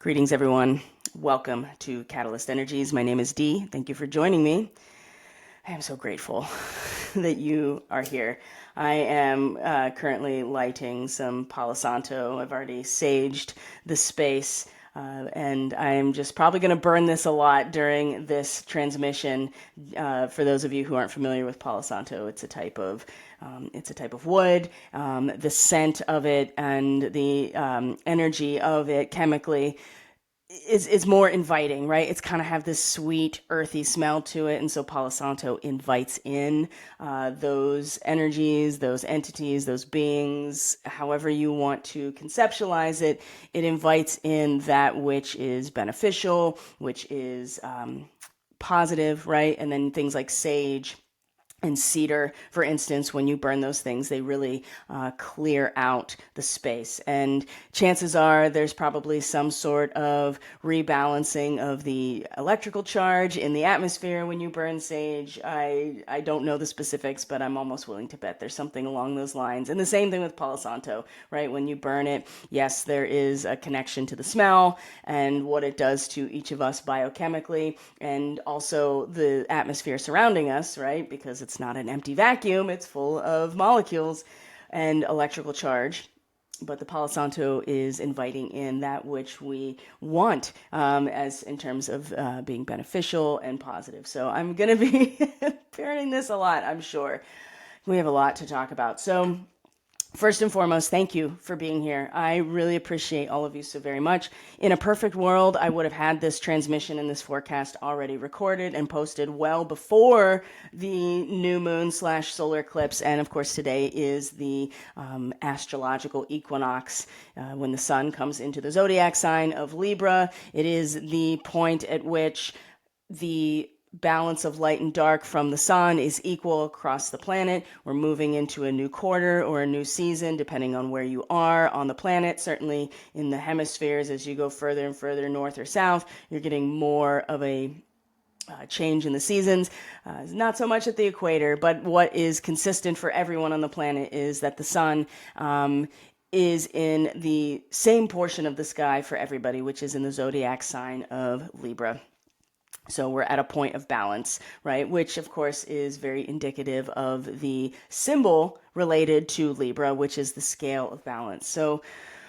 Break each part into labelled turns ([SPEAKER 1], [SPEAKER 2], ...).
[SPEAKER 1] Greetings, everyone. Welcome to Catalyst Energies. My name is Dee. Thank you for joining me. I am so grateful that you are here. I am currently lighting some Palo Santo. I've already saged the space, and I'm just probably going to burn this a lot during this transmission. For those of you who aren't familiar with Palo Santo, it's a type of wood. The scent of it and the energy of it chemically is more inviting, right? It's kind of have this sweet, earthy smell to it, and so Palo Santo invites in those energies, those entities, those beings, however you want to conceptualize it. It invites in that which is beneficial, which is positive, right? And then things like sage and cedar, for instance, when you burn those things, they really clear out the space. And chances are there's probably some sort of rebalancing of the electrical charge in the atmosphere when you burn sage. I don't know the specifics, but I'm almost willing to bet there's something along those lines. And the same thing with Palo Santo, right? When you burn it, yes, there is a connection to the smell and what it does to each of us biochemically, and also the atmosphere surrounding us, right? Because it's not an empty vacuum, it's full of molecules and electrical charge. But the Palo Santo is inviting in that which we want, as in terms of being beneficial and positive. So I'm going to be parroting this a lot, I'm sure. We have a lot to talk about. So first and foremost, thank you for being here. I really appreciate all of you so very much. In a perfect world, I would have had this transmission and this forecast already recorded and posted well before the new moon / solar eclipse. And of course, today is the astrological equinox when the sun comes into the zodiac sign of Libra. It is the point at which the balance of light and dark from the sun is equal across the planet. We're moving into a new quarter or a new season, depending on where you are on the planet. Certainly in the hemispheres, as you go further and further north or south, you're getting more of a change in the seasons. Not so much at the equator, but what is consistent for everyone on the planet is that the sun is in the same portion of the sky for everybody, which is in the zodiac sign of Libra. So we're at a point of balance, right? Which, of course, is very indicative of the symbol related to Libra, which is the scale of balance. So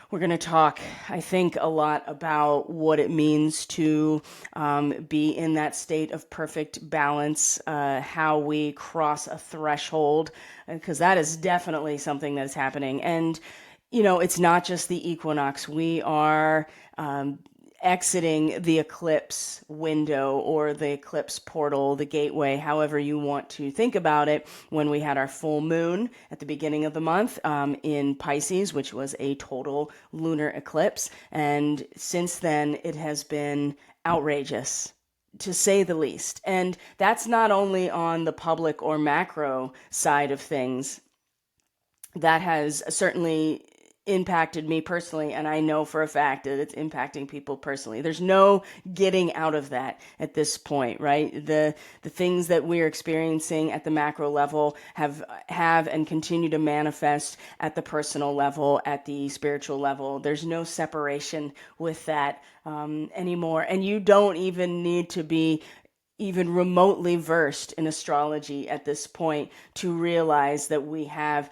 [SPEAKER 1] we're going to talk, I think, a lot about what it means to be in that state of perfect balance, how we cross a threshold, because that is definitely something that is happening. And, you know, it's not just the equinox. We are exiting the eclipse window or the eclipse portal, the gateway, however you want to think about it, when we had our full moon at the beginning of the month in Pisces, which was a total lunar eclipse. And since then, it has been outrageous, to say the least. And that's not only on the public or macro side of things. That has certainly impacted me personally, and I know for a fact that it's impacting people personally. There's no getting out of that at this point, right? The things that we're experiencing at the macro level have and continue to manifest at the personal level, at the spiritual level. There's no separation with that anymore, and you don't even need to be even remotely versed in astrology at this point to realize that we have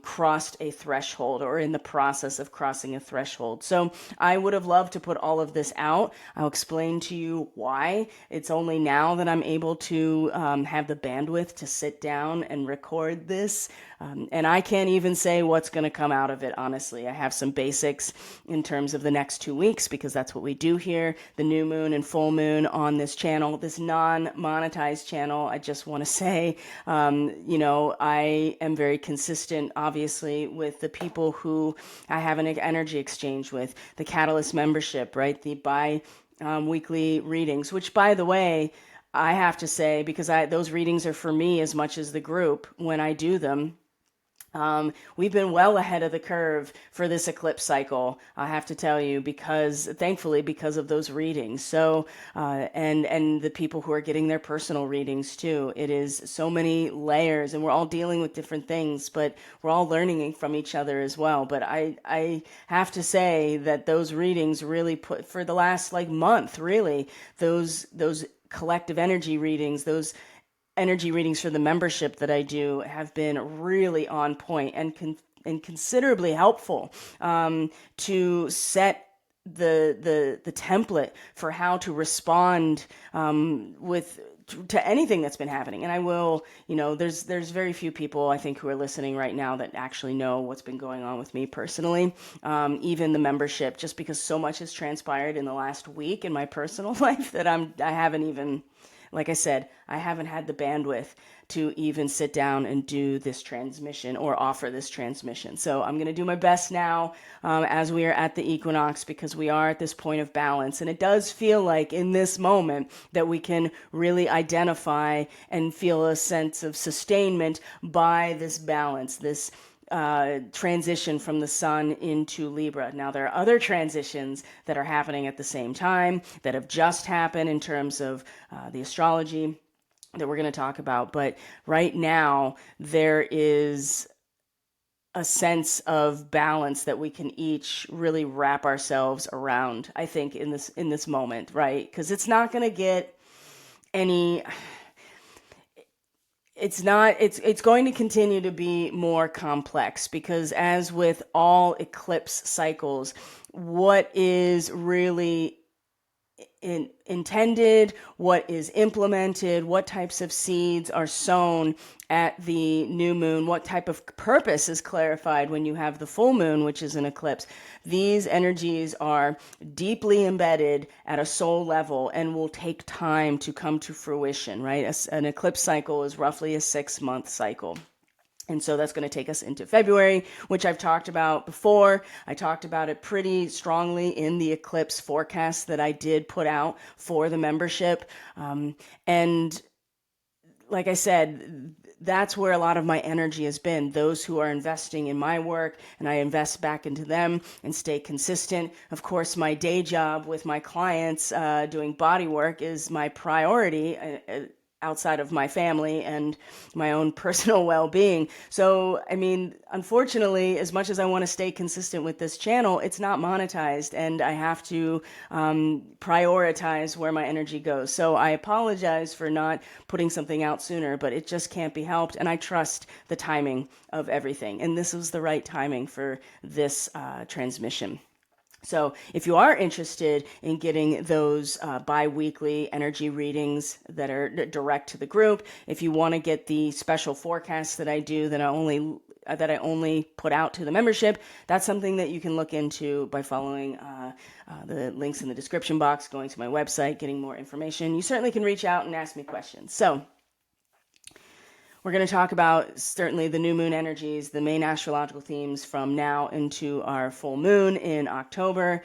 [SPEAKER 1] crossed a threshold or in the process of crossing a threshold. So I would have loved to put all of this out. I'll explain to you why. It's only now that I'm able to have the bandwidth to sit down and record this. And I can't even say what's going to come out of it, honestly. I have some basics in terms of the next 2 weeks because that's what we do here. The new moon and full moon on this channel, this non-monetized channel. I just want to say, I am very consistent, obviously, with the people who I have an energy exchange with, the Catalyst membership, right? The bi-weekly readings, which, by the way, I have to say, because those readings are for me as much as the group when I do them. We've been well ahead of the curve for this eclipse cycle, I have to tell you, because thankfully because of those readings. So, and the people who are getting their personal readings too. It is so many layers, and we're all dealing with different things, but we're all learning from each other as well. But I have to say that those readings really put for the last like month, really, those collective energy readings, those energy readings for the membership that I do have been really on point and considerably helpful to set the template for how to respond with to anything that's been happening. And I will, there's very few people I think who are listening right now that actually know what's been going on with me personally. Even the membership, just because so much has transpired in the last week in my personal life that I haven't even, like I said, I haven't had the bandwidth to even sit down and do this transmission or offer this transmission. So I'm going to do my best now as we are at the equinox, because we are at this point of balance. And it does feel like in this moment that we can really identify and feel a sense of sustainment by this balance, this transition from the sun into Libra. Now, there are other transitions that are happening at the same time that have just happened in terms of the astrology that we're going to talk about. But right now, there is a sense of balance that we can each really wrap ourselves around, I think, in this moment, right? Because it's not going to get any it's going to continue to be more complex, because as with all eclipse cycles, what is really intended, what is implemented, what types of seeds are sown at the new moon, what type of purpose is clarified when you have the full moon, which is an eclipse. These energies are deeply embedded at a soul level and will take time to come to fruition, right? An eclipse cycle is roughly a 6-month cycle. And so that's going to take us into February, which I've talked about before. I talked about it pretty strongly in the eclipse forecast that I did put out for the membership. And like I said, that's where a lot of my energy has been. Those who are investing in my work, and I invest back into them and stay consistent. Of course, my day job with my clients doing body work is my priority outside of my family and my own personal well-being. So, I mean, unfortunately, as much as I want to stay consistent with this channel, it's not monetized, and I have to prioritize where my energy goes. So I apologize for not putting something out sooner, but it just can't be helped, and I trust the timing of everything. And this was the right timing for this transmission. So if you are interested in getting those bi-weekly energy readings that are direct to the group, if you want to get the special forecasts that I do that I only put out to the membership, that's something that you can look into by following the links in the description box, going to my website, getting more information. You certainly can reach out and ask me questions. So we're going to talk about certainly the new moon energies, the main astrological themes from now into our full moon in October.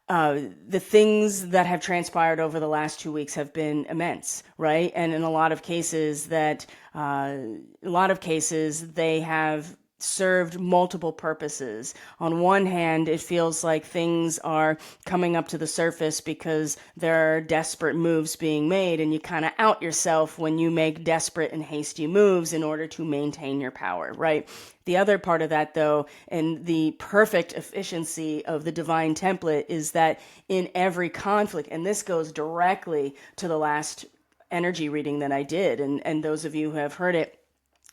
[SPEAKER 1] The things that have transpired over the last 2 weeks have been immense, right? And in a lot of cases they have served multiple purposes. On one hand, it feels like things are coming up to the surface because there are desperate moves being made, and you kind of out yourself when you make desperate and hasty moves in order to maintain your power, right? The other part of that, though, and the perfect efficiency of the divine template, is that in every conflict, and this goes directly to the last energy reading that I did, and those of you who have heard it,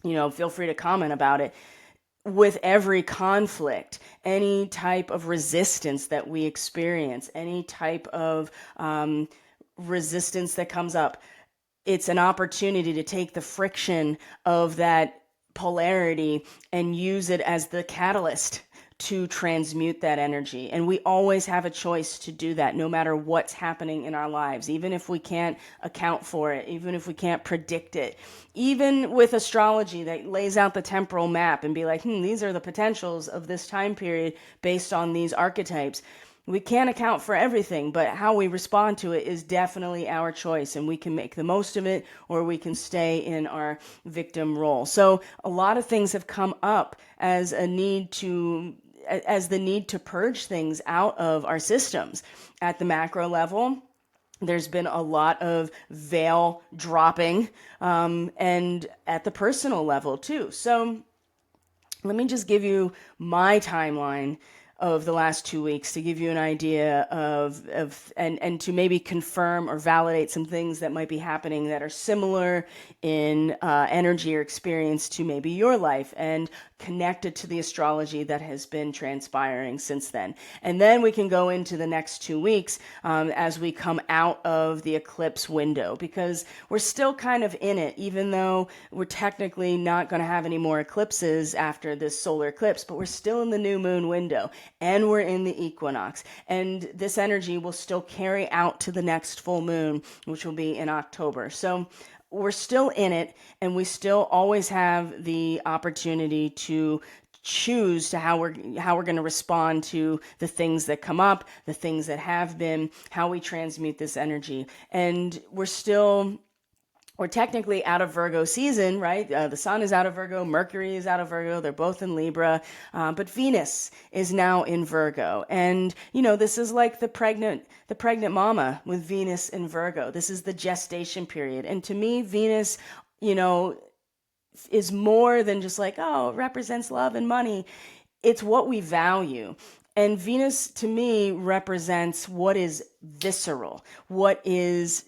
[SPEAKER 1] feel free to comment about it. With every conflict, any type of resistance that we experience, any type of resistance that comes up, it's an opportunity to take the friction of that polarity and use it as the catalyst to transmute that energy. And we always have a choice to do that, no matter what's happening in our lives, even if we can't account for it, even if we can't predict it. Even with astrology that lays out the temporal map and be like, these are the potentials of this time period based on these archetypes. We can't account for everything, but how we respond to it is definitely our choice, and we can make the most of it or we can stay in our victim role. So a lot of things have come up as a need to as the need to purge things out of our systems. At the macro level, there's been a lot of veil dropping, and at the personal level too. So let me just give you my timeline of the last 2 weeks to give you an idea and to maybe confirm or validate some things that might be happening that are similar in energy or experience to maybe your life and connected to the astrology that has been transpiring since then. And then we can go into the next 2 weeks as we come out of the eclipse window, because we're still kind of in it, even though we're technically not going to have any more eclipses after this solar eclipse, but we're still in the new moon window and we're in the equinox. And this energy will still carry out to the next full moon, which will be in October. So we're still in it, and we still always have the opportunity to choose to how we're going to respond to the things that come up, the things that have been, how we transmute this energy. And we're technically out of Virgo season, right? The sun is out of Virgo, Mercury is out of Virgo, they're both in Libra, but Venus is now in Virgo. And, this is like the pregnant mama with Venus in Virgo. This is the gestation period. And to me, Venus, is more than just like, oh, it represents love and money. It's what we value. And Venus, to me, represents what is visceral, what is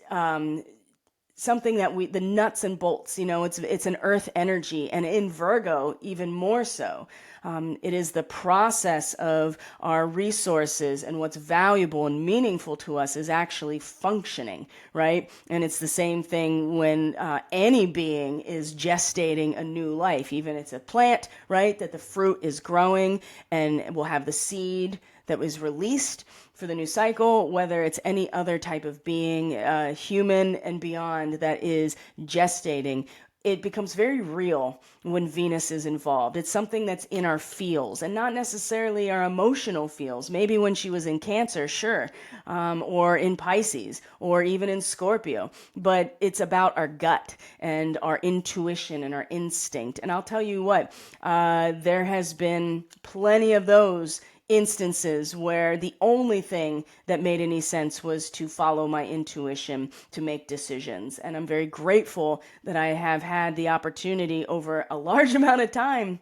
[SPEAKER 1] something that the nuts and bolts, it's an earth energy. And in Virgo, even more so, it is the process of our resources, and what's valuable and meaningful to us is actually functioning, right? And it's the same thing when any being is gestating a new life, even it's a plant, right? That the fruit is growing and will have the seed that was released for the new cycle, whether it's any other type of being, human and beyond, that is gestating. It becomes very real when Venus is involved. It's something that's in our feels and not necessarily our emotional feels. Maybe when she was in Cancer, sure, or in Pisces, or even in Scorpio. But it's about our gut and our intuition and our instinct. And I'll tell you what, there has been plenty of those instances where the only thing that made any sense was to follow my intuition to make decisions. And I'm very grateful that I have had the opportunity over a large amount of time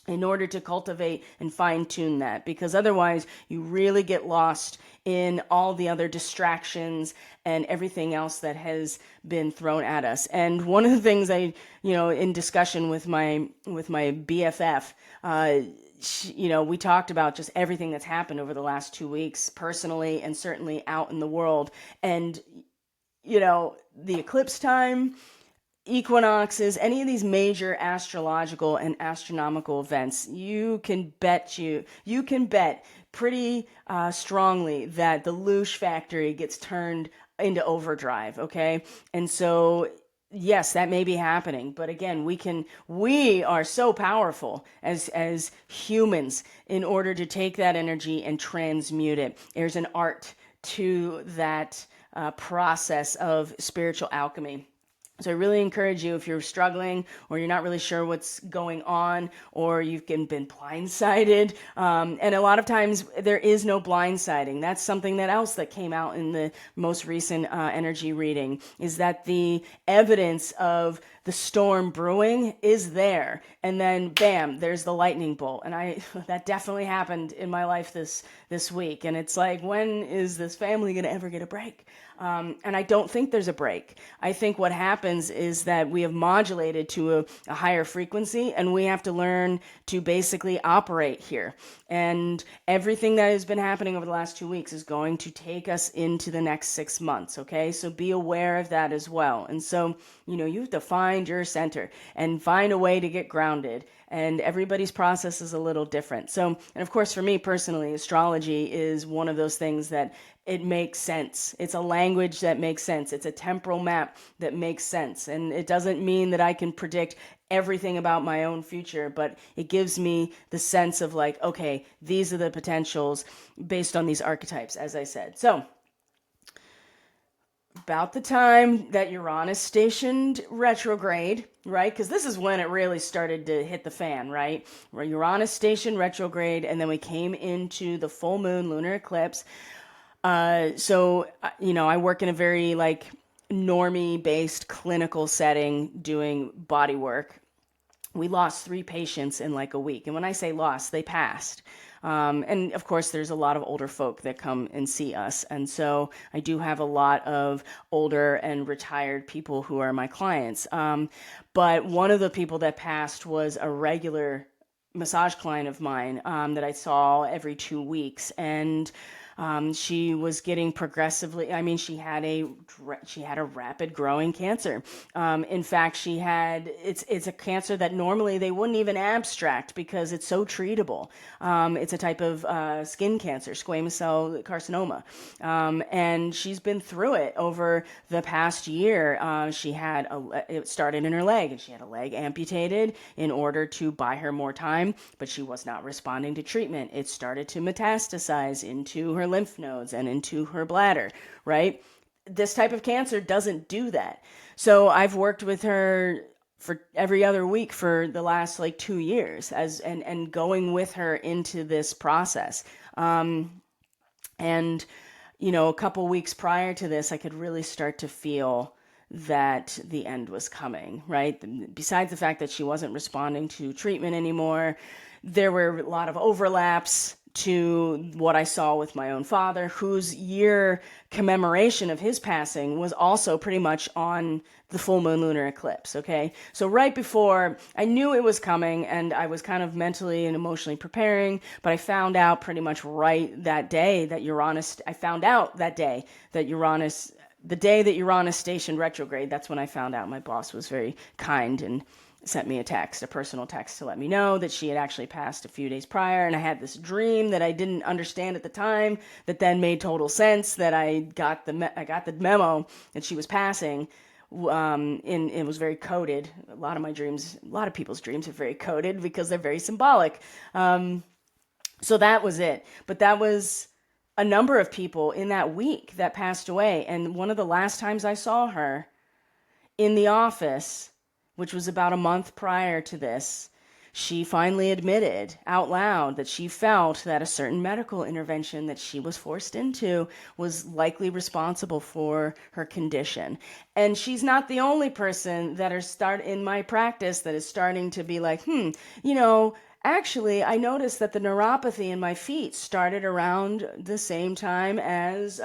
[SPEAKER 1] in order to cultivate and fine-tune that, because otherwise you really get lost in all the other distractions and everything else that has been thrown at us. And one of the things in discussion with my BFF, we talked about just everything that's happened over the last 2 weeks, personally and certainly out in the world. And, the eclipse time, equinoxes, any of these major astrological and astronomical events, you can bet pretty strongly that the Loosh factory gets turned into overdrive, okay? And so yes, that may be happening, but again, we are so powerful as humans in order to take that energy and transmute it. There's an art to that process of spiritual alchemy. So I really encourage you, if you're struggling or you're not really sure what's going on, or you've been blindsided, and a lot of times there is no blindsiding. That's something else that came out in the most recent energy reading, is that the evidence of the storm brewing is there, and then bam, there's the lightning bolt. And that definitely happened in my life this week. And it's like, when is this family going to ever get a break? And I don't think there's a break. I think what happens is that we have modulated to a higher frequency, and we have to learn to basically operate here. And everything that has been happening over the last 2 weeks is going to take us into the next 6 months, okay? So be aware of that as well. And so, you have to find your center and find a way to get grounded and everybody's process is a little different. So, and of course, for me personally, astrology is one of those things that it makes sense. It's a language that makes sense. It's a temporal map that makes sense. And it doesn't mean that I can predict everything about my own future, but it gives me the sense of like, okay, these are the potentials based on these archetypes, as I said. So, about the time that Uranus stationed retrograde, right? Because this is when it really started to hit the fan, right? Where Uranus stationed retrograde, and then we came into the full moon lunar eclipse. I work in a very like normie based clinical setting doing body work. We lost 3 patients in like a week. And when I say lost, they passed. And of course, there's a lot of older folk that come and see us. And so I do have a lot of older and retired people who are my clients. But one of the people that passed was a regular massage client of mine that I saw every 2 weeks. And she was getting progressively. I mean, she had a rapid growing cancer. In fact, it's a cancer that normally they wouldn't even abstract because it's so treatable. It's a type of skin cancer, squamous cell carcinoma, and she's been through it over the past year. It started in her leg, and she had a leg amputated in order to buy her more time, but she was not responding to treatment. It started to metastasize into her lymph nodes and into her bladder, right? This type of cancer doesn't do that. So I've worked with her for every other week for the last like 2 years and going with her into this process. And a couple weeks prior to this, I could really start to feel that the end was coming, right? Besides the fact that she wasn't responding to treatment anymore, there were a lot of overlaps to what I saw with my own father, whose year commemoration of his passing was also pretty much on the full moon lunar eclipse, okay? So right before, I knew it was coming, and I was kind of mentally and emotionally preparing, but I found out pretty much right that day that the day that Uranus stationed retrograde, that's when I found out. My boss was very kind and sent me a personal text to let me know that she had actually passed a few days prior. And I had this dream that I didn't understand at the time that then made total sense, that I got the memo that she was passing. It was very coded. A lot of people's dreams are very coded because they're very symbolic. So that was it. But that was a number of people in that week that passed away. And one of the last times I saw her in the office, which was about a month prior to this, she finally admitted out loud that she felt that a certain medical intervention that she was forced into was likely responsible for her condition. And she's not the only person that in my practice that is starting to be like, actually, I noticed that the neuropathy in my feet started around the same time as,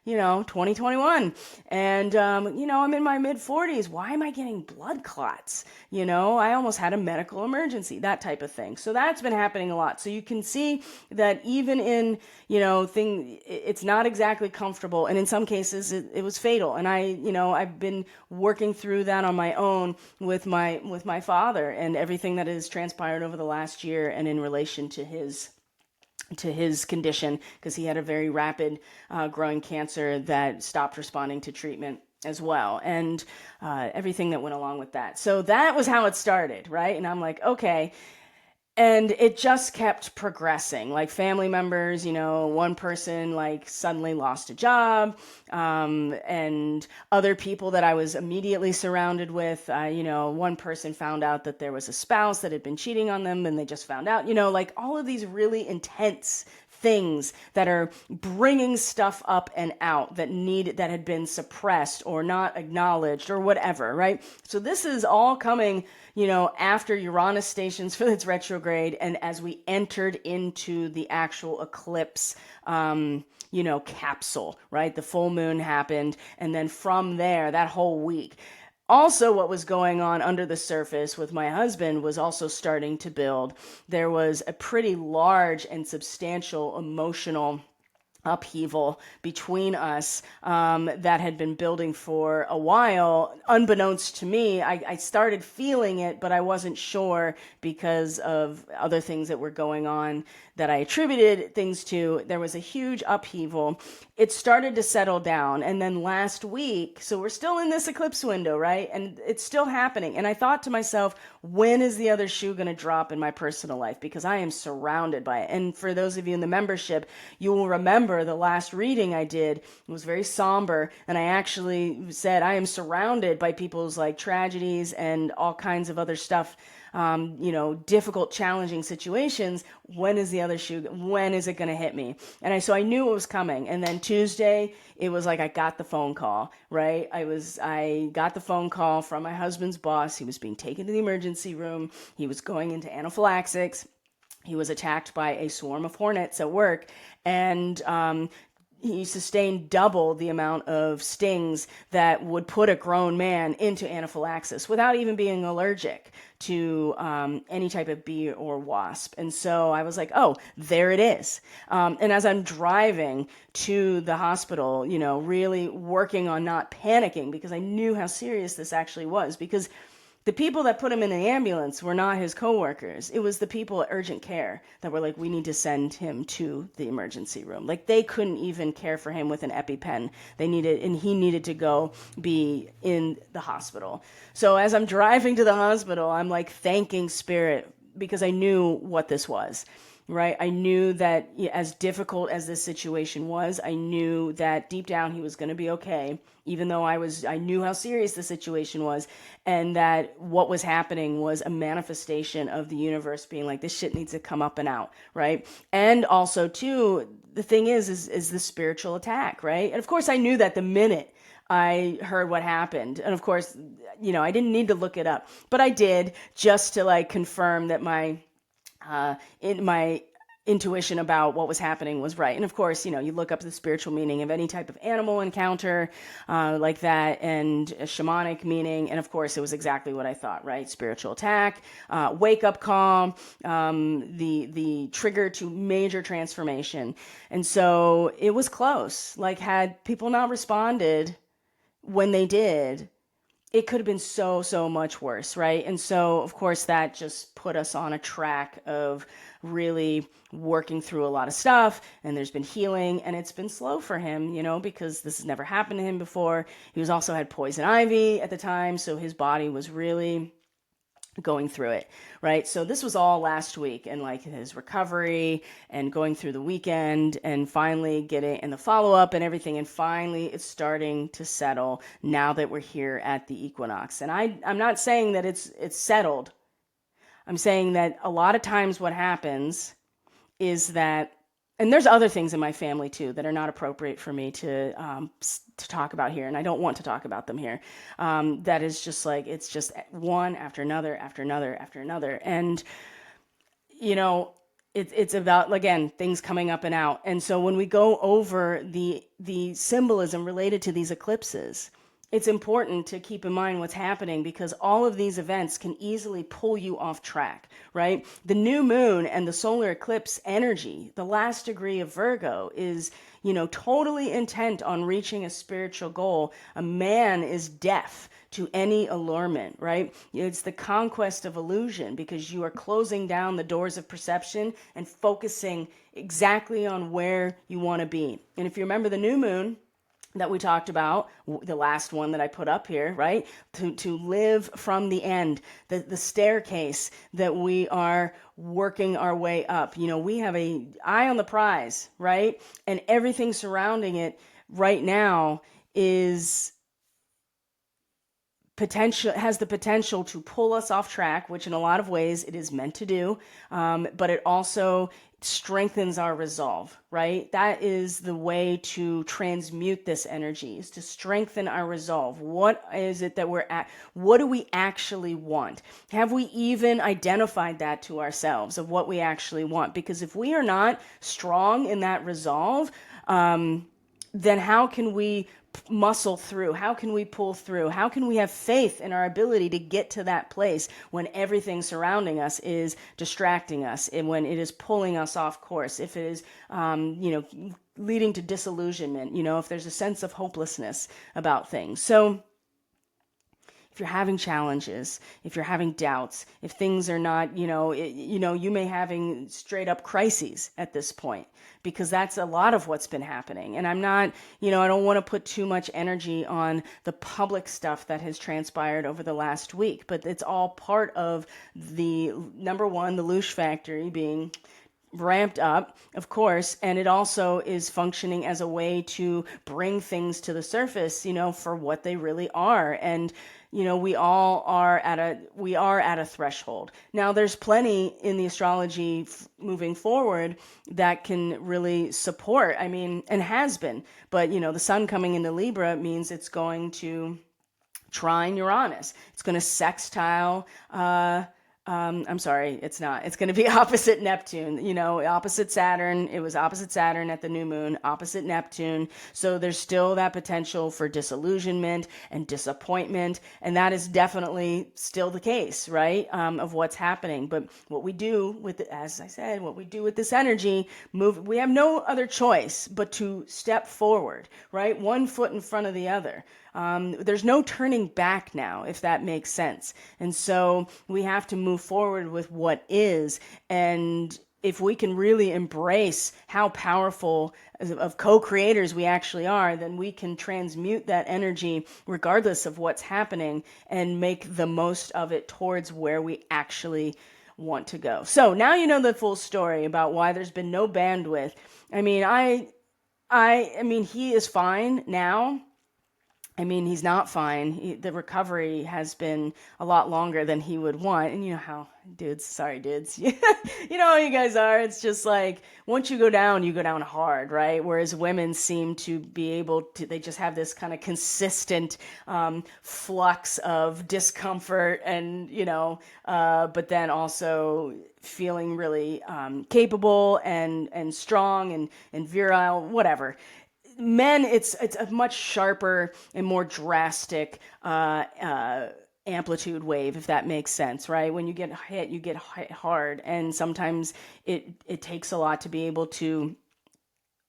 [SPEAKER 1] 2021. And, I'm in my mid 40s. Why am I getting blood clots? I almost had a medical emergency, that type of thing. So that's been happening a lot. So you can see that even in, it's not exactly comfortable. And in some cases it was fatal. And I've been working through that on my own with my father and everything that has transpired over the last year and in relation to his condition, because he had a very rapid growing cancer that stopped responding to treatment as well, and everything that went along with that. So that was how it started, right? And I'm like, okay. And it just kept progressing. Like family members, one person like suddenly lost a job, and other people that I was immediately surrounded with, one person found out that there was a spouse that had been cheating on them, and they just found out, like all of these really intense things that are bringing stuff up and out that had been suppressed or not acknowledged or whatever, right? So this is all coming, after Uranus stations for its retrograde, and as we entered into the actual eclipse, capsule, right? The full moon happened, and then from there, that whole week. Also, what was going on under the surface with my husband was also starting to build. There was a pretty large and substantial emotional upheaval between us that had been building for a while. Unbeknownst to me, I started feeling it, but I wasn't sure because of other things that were going on that I attributed things to. There was a huge upheaval. It started to settle down. And then last week, so we're still in this eclipse window, right? And it's still happening. And I thought to myself, when is the other shoe going to drop in my personal life? Because I am surrounded by it. And for those of you in the membership, you will remember the last reading I did was very somber. And I actually said, I am surrounded by people's like tragedies and all kinds of other stuff, difficult, challenging situations. When is the other shoe? When is it going to hit me? And so I knew it was coming. And then Tuesday, it was like I got the phone call, right? I got the phone call from my husband's boss. He was being taken to the emergency room. He was going into anaphylaxis. He was attacked by a swarm of hornets at work, and he sustained double the amount of stings that would put a grown man into anaphylaxis without even being allergic to any type of bee or wasp. And so I was like, oh, there it is. And as I'm driving to the hospital, really working on not panicking, because I knew how serious this actually was, because the people that put him in the ambulance were not his coworkers. It was the people at urgent care that were like, we need to send him to the emergency room. Like, they couldn't even care for him with an EpiPen. He needed to go be in the hospital. So as I'm driving to the hospital, I'm like thanking Spirit, because I knew what this was. Right? I knew that as difficult as this situation was, I knew that deep down he was going to be okay, even though I knew how serious the situation was, and that what was happening was a manifestation of the universe being like, this shit needs to come up and out, right? And also, too, the thing is the spiritual attack, right? And of course, I knew that the minute I heard what happened. And of course, I didn't need to look it up, but I did, just to like confirm that my intuition about what was happening was right. And of course, you look up the spiritual meaning of any type of animal encounter like that, and a shamanic meaning. And of course, it was exactly what I thought, right? Spiritual attack, wake up call, the trigger to major transformation. And so it was close. Like, had people not responded when they did, it could have been so, so much worse, right? And so, of course, that just put us on a track of really working through a lot of stuff, and there's been healing, and it's been slow for him, because this has never happened to him before. He was also had poison ivy at the time, so his body was really going through it, right? So this was all last week, and like his recovery and going through the weekend and finally getting and the follow-up and everything, and finally it's starting to settle now that we're here at the equinox. And I'm not saying that it's settled. I'm saying that a lot of times what happens is that, and there's other things in my family too that are not appropriate for me to talk about here, and I don't want to talk about them here. That is just like, it's just one after another after another after another, and it's about, again, things coming up and out. And so when we go over the symbolism related to these eclipses, it's important to keep in mind what's happening, because all of these events can easily pull you off track, right? The new moon and the solar eclipse energy, the last degree of Virgo, is, totally intent on reaching a spiritual goal. A man is deaf to any allurement, right? It's the conquest of illusion, because you are closing down the doors of perception and focusing exactly on where you want to be. And if you remember the new moon that we talked about, the last one that I put up here, right? To live from the end, the staircase that we are working our way up. We have a eye on the prize, right? And everything surrounding it right now is has the potential to pull us off track, which in a lot of ways it is meant to do. But it also strengthens our resolve, right? That is the way to transmute this energy, is to strengthen our resolve. What is it that we're at? What do we actually want? Have we even identified that to ourselves of what we actually want? Because if we are not strong in that resolve, then how can we muscle through? How can we pull through? How can we have faith in our ability to get to that place when everything surrounding us is distracting us, and when it is pulling us off course? If it is, leading to disillusionment, if there's a sense of hopelessness about things. So if you're having challenges, if you're having doubts, if things are not, you may having straight up crises at this point, because that's a lot of what's been happening. And I'm not, I don't want to put too much energy on the public stuff that has transpired over the last week, but it's all part of the, number one, the loosh factory being ramped up, of course, and it also is functioning as a way to bring things to the surface, for what they really are. And we are at a threshold. Now, there's plenty in the astrology moving forward that can really support, and has been, but the sun coming into Libra means it's going to trine Uranus. It's going to sextile I'm sorry, it's not. It's going to be opposite Neptune, opposite Saturn. It was opposite Saturn at the new moon, opposite Neptune. So there's still that potential for disillusionment and disappointment. And that is definitely still the case, right? Of what's happening. But what we do with, as I said, what we do with this energy, we have no other choice but to step forward, right? One foot in front of the other. There's no turning back now, if that makes sense. And so we have to move forward with what is. And if we can really embrace how powerful of co-creators we actually are, then we can transmute that energy regardless of what's happening and make the most of it towards where we actually want to go. So now you know the full story about why there's been no bandwidth. He is fine now. He's not fine. The recovery has been a lot longer than he would want. And you know how dudes, you know how you guys are. It's just like, once you go down hard, right? Whereas women seem to be able to, they just have this kind of consistent flux of discomfort and, but then also feeling really capable and strong and virile, whatever. Men, it's a much sharper and more drastic amplitude wave, if that makes sense, right? When you get hit hard, and sometimes it takes a lot to be able to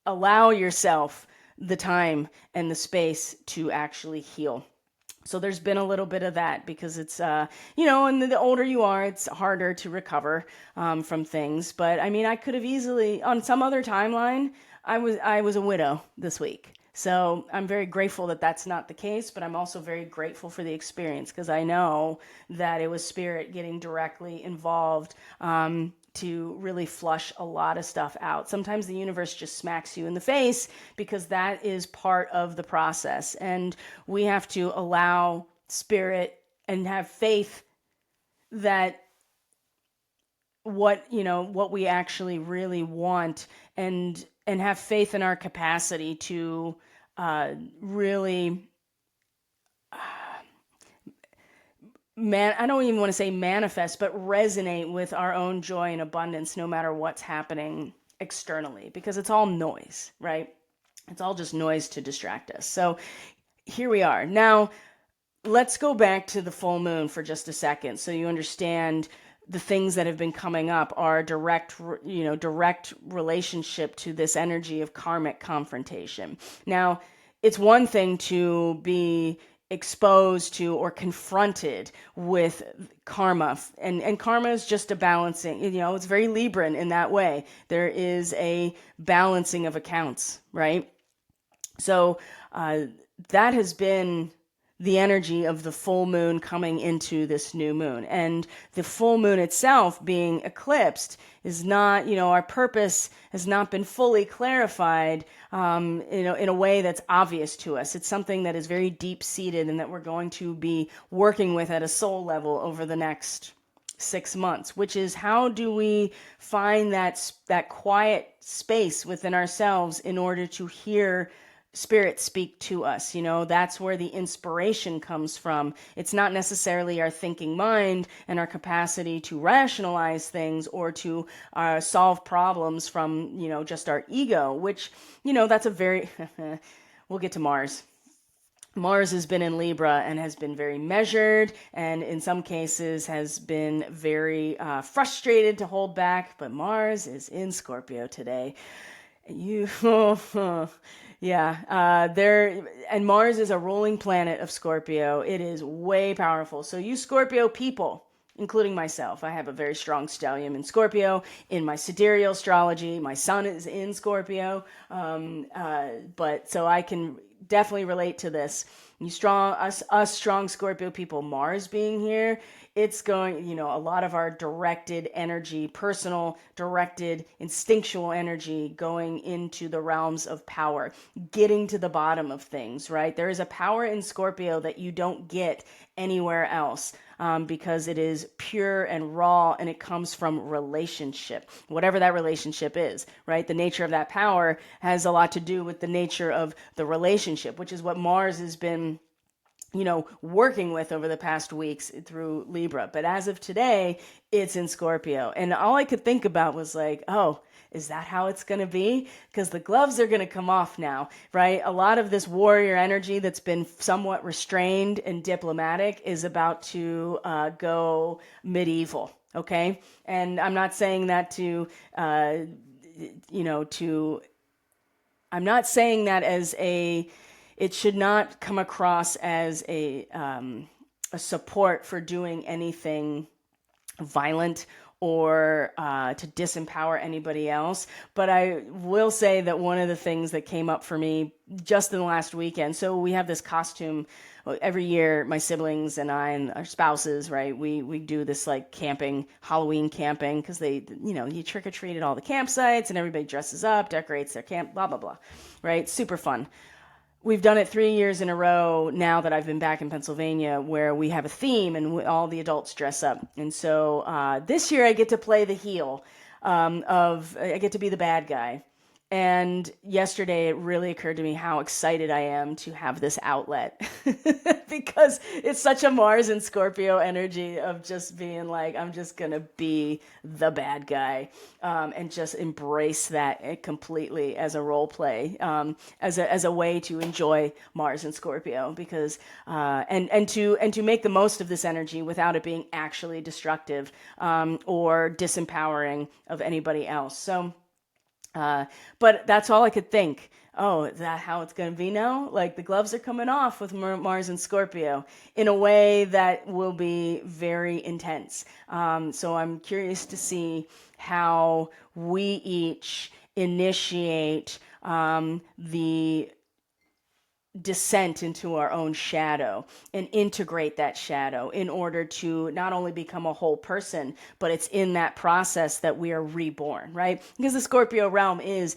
[SPEAKER 1] allow yourself the time and the space to actually heal. So there's been a little bit of that because it's, and the older you are, it's harder to recover from things. But I could have easily, on some other timeline, I was a widow this week. So I'm very grateful that that's not the case, but I'm also very grateful for the experience because I know that it was spirit getting directly involved to really flush a lot of stuff out. Sometimes the universe just smacks you in the face because that is part of the process. And we have to allow spirit and have faith that what we actually really want, and have faith in our capacity to really I don't even want to say manifest, but resonate with our own joy and abundance no matter what's happening externally, because it's all noise, right? It's all just noise to distract us. So here we are. Now, let's go back to the full moon for just a second so you understand the things that have been coming up are direct relationship to this energy of karmic confrontation. Now, it's one thing to be exposed to or confronted with karma, and karma is just a balancing, it's very Libran in that way. There is a balancing of accounts, right? So that has been the energy of the full moon coming into this new moon. And the full moon itself being eclipsed is not, our purpose has not been fully clarified, in a way that's obvious to us. It's something that is very deep-seated and that we're going to be working with at a soul level over the next 6 months, which is how do we find that quiet space within ourselves in order to hear spirit speak to us. That's where the inspiration comes from. It's not necessarily our thinking mind and our capacity to rationalize things or to solve problems from, just our ego, which, that's a very, we'll get to Mars. Mars has been in Libra and has been very measured, and in some cases has been very frustrated to hold back, but Mars is in Scorpio today. You, yeah, there, and Mars is a ruling planet of Scorpio. It is way powerful. So, you Scorpio people, including myself, I have a very strong stellium in Scorpio. In my sidereal astrology, my sun is in Scorpio. But so I can definitely relate to this. You strong, us strong Scorpio people, Mars being here, it's going, a lot of our directed energy, personal, directed, instinctual energy going into the realms of power, getting to the bottom of things, right? There is a power in Scorpio that you don't get anywhere else. Because it is pure and raw and it comes from relationship, whatever that relationship is, right? The nature of that power has a lot to do with the nature of the relationship, which is what Mars has been working with over the past weeks through Libra. But as of today, it's in Scorpio. And all I could think about was like, oh, is that how it's going to be? Because the gloves are going to come off now, right? A lot of this warrior energy that's been somewhat restrained and diplomatic is about to go medieval. Okay. And I'm not saying that I'm not saying that as it should not come across as a support for doing anything violent or to disempower anybody else. But I will say that one of the things that came up for me just in the last weekend, so we have this costume every year, my siblings and I and our spouses, right? We do this like camping, Halloween camping, because you trick or treat at all the campsites and everybody dresses up, decorates their camp, blah, blah, blah, right? Super fun. We've done it 3 years in a row now that I've been back in Pennsylvania, where we have a theme and all the adults dress up. And so this year I get to play the heel I get to be the bad guy. And yesterday it really occurred to me how excited I am to have this outlet because it's such a Mars and Scorpio energy of just being like, I'm just going to be the bad guy and just embrace that completely as a role play, as a way to enjoy Mars and Scorpio because, and to make the most of this energy without it being actually destructive or disempowering of anybody else. So, but that's all I could think. Oh, is that how it's going to be now? Like the gloves are coming off with Mars and Scorpio in a way that will be very intense. So I'm curious to see how we each initiate the descent into our own shadow and integrate that shadow in order to not only become a whole person, but it's in that process that we are reborn, right? Because the Scorpio realm is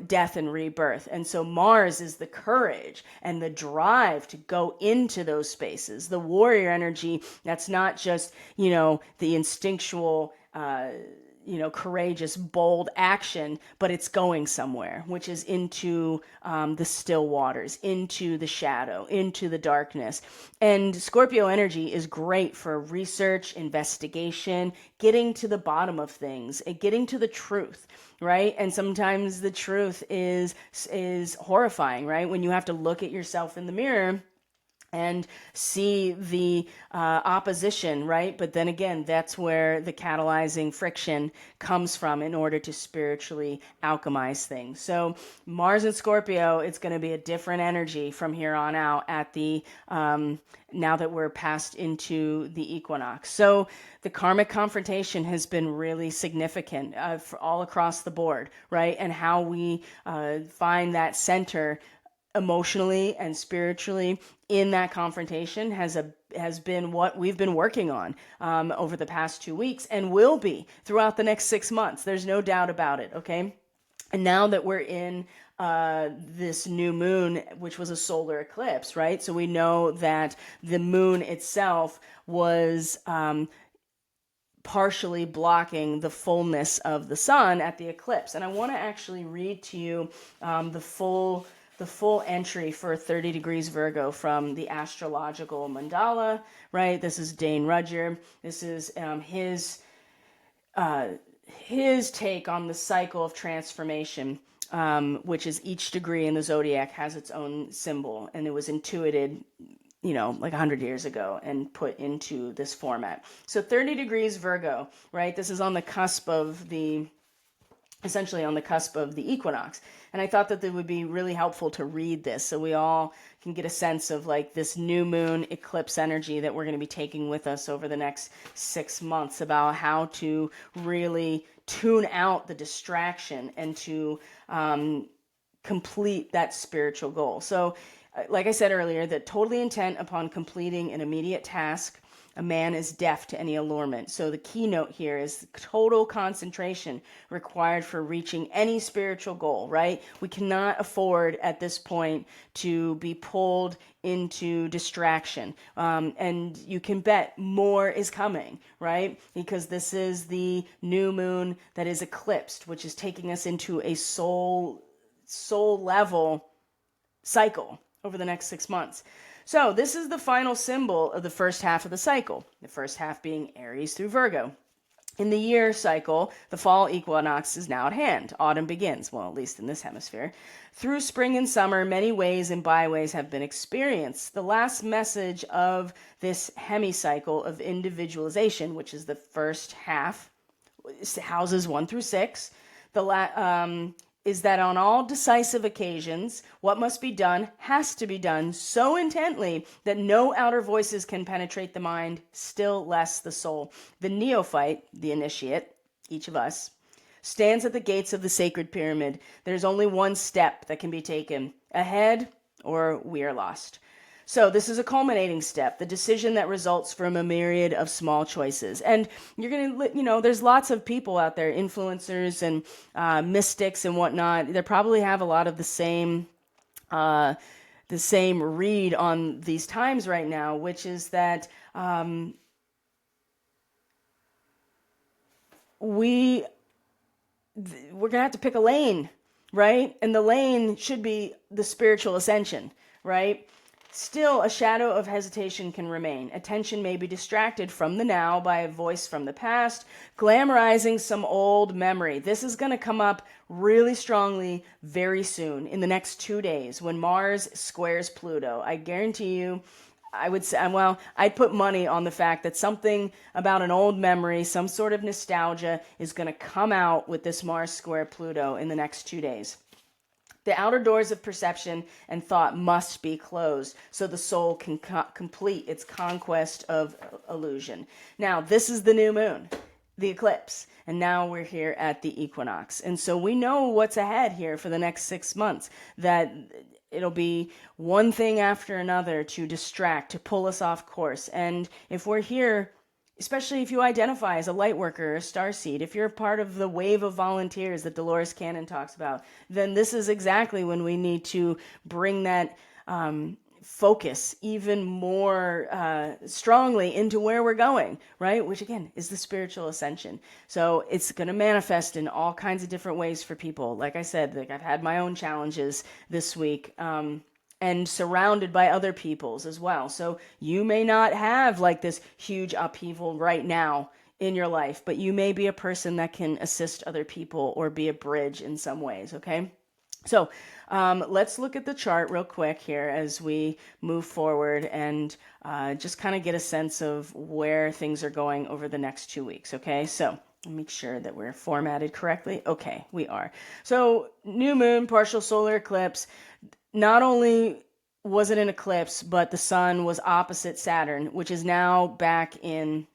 [SPEAKER 1] death and rebirth. And so Mars is the courage and the drive to go into those spaces, the warrior energy that's not just, the instinctual, courageous, bold action, but it's going somewhere, which is into the still waters, into the shadow, into the darkness. And Scorpio energy is great for research, investigation, getting to the bottom of things, and getting to the truth, right? And sometimes the truth is horrifying, right? When you have to look at yourself in the mirror and see the opposition, right? But then again, that's where the catalyzing friction comes from in order to spiritually alchemize things. So Mars and Scorpio, it's going to be a different energy from here on out at the now that we're passed into the equinox. So the karmic confrontation has been really significant for all across the board, right? And how we find that center emotionally and spiritually in that confrontation has been what we've been working on over the past 2 weeks and will be throughout the next 6 months. There's no doubt about it. Okay. And now that we're in this new moon, which was a solar eclipse, right? So we know that the moon itself was partially blocking the fullness of the sun at the eclipse. And I want to actually read to you the full entry for 30 degrees Virgo from the astrological mandala, right? This is Dane Rudger. This is his take on the cycle of transformation, which is each degree in the zodiac has its own symbol, and it was intuited like 100 years ago and put into this format. So 30 degrees Virgo, right? This is on the cusp of the essentially on the cusp of the equinox. And I thought that it would be really helpful to read this so we all can get a sense of like this new moon eclipse energy that we're going to be taking with us over the next 6 months, about how to really tune out the distraction and to complete that spiritual goal. So, like I said earlier, that totally intent upon completing an immediate task, a man is deaf to any allurement. So the keynote here is total concentration required for reaching any spiritual goal, right? We cannot afford at this point to be pulled into distraction. And you can bet more is coming, right? Because this is the new moon that is eclipsed, which is taking us into a soul level cycle over the next 6 months. So this is the final symbol of the first half of the cycle, the first half being Aries through Virgo. In the year cycle, the fall equinox is now at hand. Autumn begins, well, at least in this hemisphere. Through spring and summer, many ways and byways have been experienced. The last message of this hemicycle of individualization, which is the first half, houses 1 through 6, is that on all decisive occasions, what must be done has to be done so intently that no outer voices can penetrate the mind, still less the soul. The neophyte, the initiate, each of us, stands at the gates of the sacred pyramid. There's only one step that can be taken, ahead or we are lost. So this is a culminating step, the decision that results from a myriad of small choices. And you're going to, there's lots of people out there, influencers and mystics and whatnot. They probably have a lot of the same read on these times right now, which is that we're going to have to pick a lane, right? And the lane should be the spiritual ascension, right? Still, a shadow of hesitation can remain. Attention may be distracted from the now by a voice from the past, glamorizing some old memory. This is going to come up really strongly very soon, in the next 2 days, when Mars squares Pluto. I guarantee you, I would say, well, I'd put money on the fact that something about an old memory, some sort of nostalgia, is going to come out with this Mars square Pluto in the next 2 days. The outer doors of perception and thought must be closed so the soul can complete its conquest of illusion. Now, this is the new moon, the eclipse, and now we're here at the equinox. And so we know what's ahead here for the next 6 months, that it'll be one thing after another to distract, to pull us off course. And if we're here, especially if you identify as a light worker or a starseed, if you're a part of the wave of volunteers that Dolores Cannon talks about, then this is exactly when we need to bring that focus even more strongly into where we're going, right? Which again is the spiritual ascension. So it's going to manifest in all kinds of different ways for people. Like I said, like I've had my own challenges this week. And surrounded by other people's as well. So you may not have like this huge upheaval right now in your life, but you may be a person that can assist other people or be a bridge in some ways, okay? So let's look at the chart real quick here as we move forward and just kind of get a sense of where things are going over the next 2 weeks, okay? So make sure that we're formatted correctly. Okay, we are. So new moon, partial solar eclipse. Not only was it an eclipse, but the sun was opposite Saturn, which is now back in,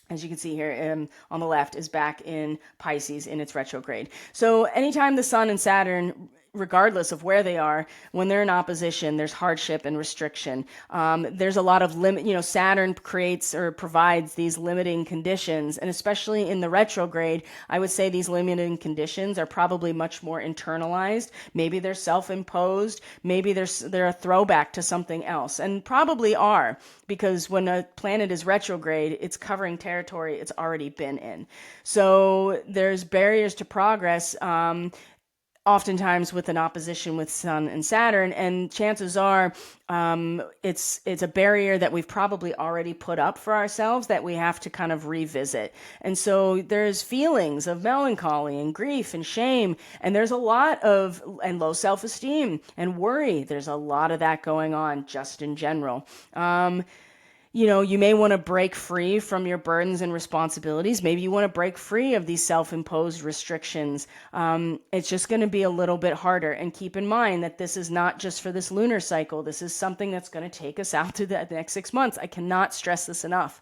[SPEAKER 1] as you can see here on the left, is back in Pisces in its retrograde. So anytime the sun and Saturn, regardless of where they are, when they're in opposition, there's hardship and restriction. There's a lot of limit, Saturn creates or provides these limiting conditions. And especially in the retrograde, I would say these limiting conditions are probably much more internalized. Maybe they're self-imposed. Maybe they're a throwback to something else, and probably are, because when a planet is retrograde, it's covering territory it's already been in. So there's barriers to progress, oftentimes with an opposition with Sun and Saturn, and chances are it's a barrier that we've probably already put up for ourselves that we have to kind of revisit. And so there's feelings of melancholy and grief and shame, and there's a lot of, and low self-esteem and worry. There's a lot of that going on just in general. you may want to break free from your burdens and responsibilities. Maybe you want to break free of these self-imposed restrictions. It's just going to be a little bit harder. And keep in mind that this is not just for this lunar cycle. This is something that's going to take us out to the next 6 months. I cannot stress this enough,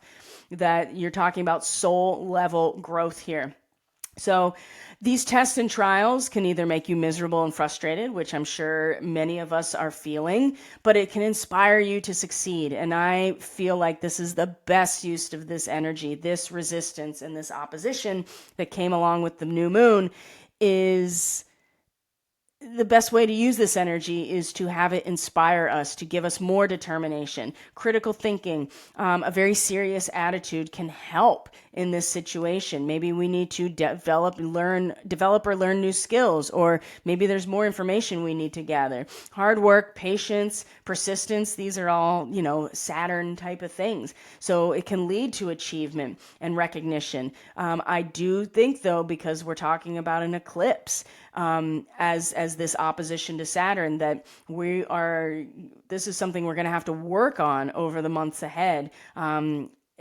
[SPEAKER 1] that you're talking about soul level growth here. So these tests and trials can either make you miserable and frustrated, which I'm sure many of us are feeling, but it can inspire you to succeed. And I feel like this is the best use of this energy, this resistance and this opposition that came along with the new moon is the best way to use this energy is to have it inspire us, to give us more determination. Critical thinking, a very serious attitude can help in this situation. Maybe we need to develop or learn new skills, or maybe there's more information we need to gather. Hard work, patience, persistence, these are all, Saturn type of things. So it can lead to achievement and recognition. I do think, though, because we're talking about an eclipse, as this opposition to Saturn, that this is something we're going to have to work on over the months ahead,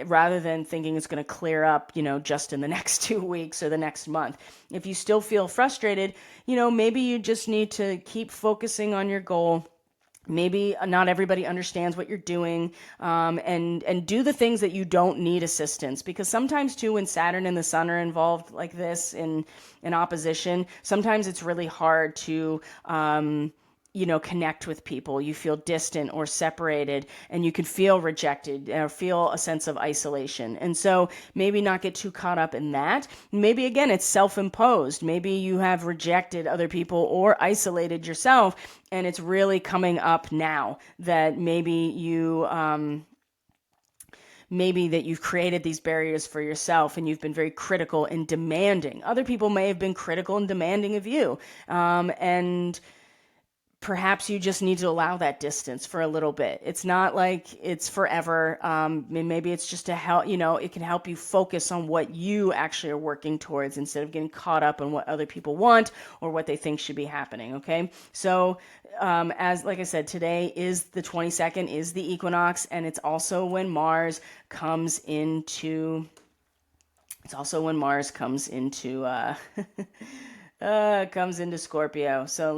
[SPEAKER 1] rather than thinking it's going to clear up, just in the next 2 weeks or the next month. If you still feel frustrated, maybe you just need to keep focusing on your goal. Maybe not everybody understands what you're doing, and do the things that you don't need assistance. Because sometimes too, when Saturn and the Sun are involved like this in opposition, sometimes it's really hard to connect with people. You feel distant or separated, and you can feel rejected or feel a sense of isolation. And so maybe not get too caught up in that. Maybe again, it's self-imposed. Maybe you have rejected other people or isolated yourself, and it's really coming up now that maybe that you've created these barriers for yourself, and you've been very critical and demanding. Other people may have been critical and demanding of you, and perhaps you just need to allow that distance for a little bit. It's not like it's forever. Maybe it's just to help, it can help you focus on what you actually are working towards, instead of getting caught up in what other people want or what they think should be happening. Okay. So, like I said, today is the 22nd, is the equinox, and it's also when Mars comes into, comes into Scorpio. So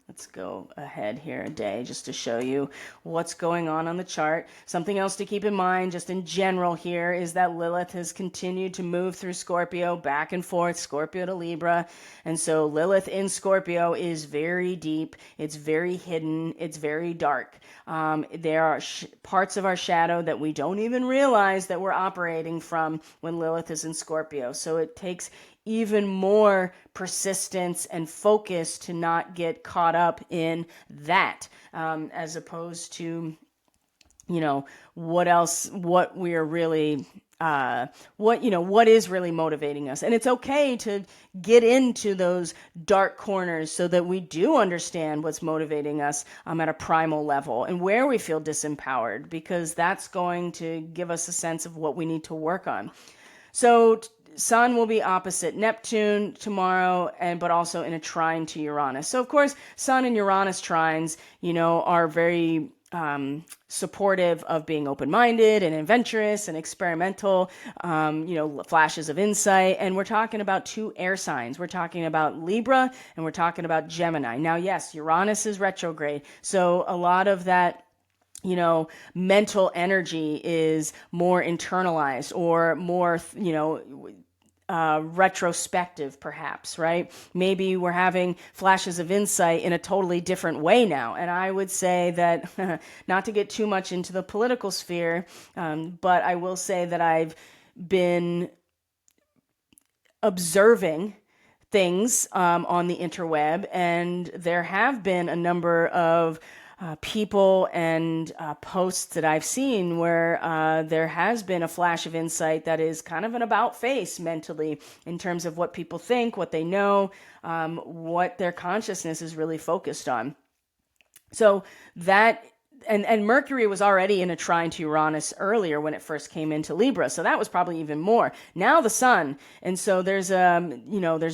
[SPEAKER 1] let's go ahead here a day just to show you what's going on the chart. Something else to keep in mind just in general here is that Lilith has continued to move through Scorpio, back and forth, Scorpio to Libra. And so Lilith in Scorpio is very deep. It's very hidden. It's very dark. There are parts of our shadow that we don't even realize that we're operating from when Lilith is in Scorpio. So it takes even more persistence and focus to not get caught up in that, as opposed to, what we're really, what is really motivating us. And it's okay to get into those dark corners so that we do understand what's motivating us at a primal level, and where we feel disempowered, because that's going to give us a sense of what we need to work on. So Sun will be opposite Neptune tomorrow, but also in a trine to Uranus. So, of course, Sun and Uranus trines, are very supportive of being open-minded and adventurous and experimental, flashes of insight. And we're talking about two air signs. We're talking about Libra, and we're talking about Gemini. Now, yes, Uranus is retrograde, so a lot of that mental energy is more internalized or more, retrospective, perhaps, right? Maybe we're having flashes of insight in a totally different way now. And I would say that, not to get too much into the political sphere, but I will say that I've been observing things on the interweb, and there have been a number of people and posts that I've seen where there has been a flash of insight that is kind of an about face mentally, in terms of what people think, what they know, what their consciousness is really focused on. So that and Mercury was already in a trine to Uranus earlier when it first came into Libra, so that was probably even more. Now the Sun, and so there's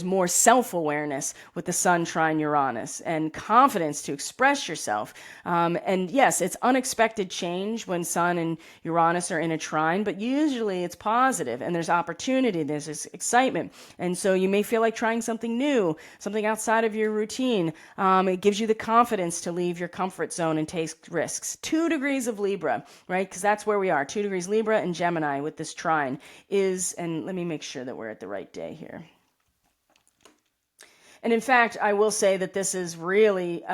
[SPEAKER 1] more self-awareness with the Sun trine Uranus and confidence to express yourself. And yes, it's unexpected change when Sun and Uranus are in a trine, but usually it's positive and there's opportunity, there's this excitement, and so you may feel like trying something new, something outside of your routine. It gives you the confidence to leave your comfort zone and take risks. 2 degrees of Libra, right? Because that's where we are. 2 degrees Libra and Gemini with this trine is, and let me make sure that we're at the right day here. And in fact, I will say that this is really,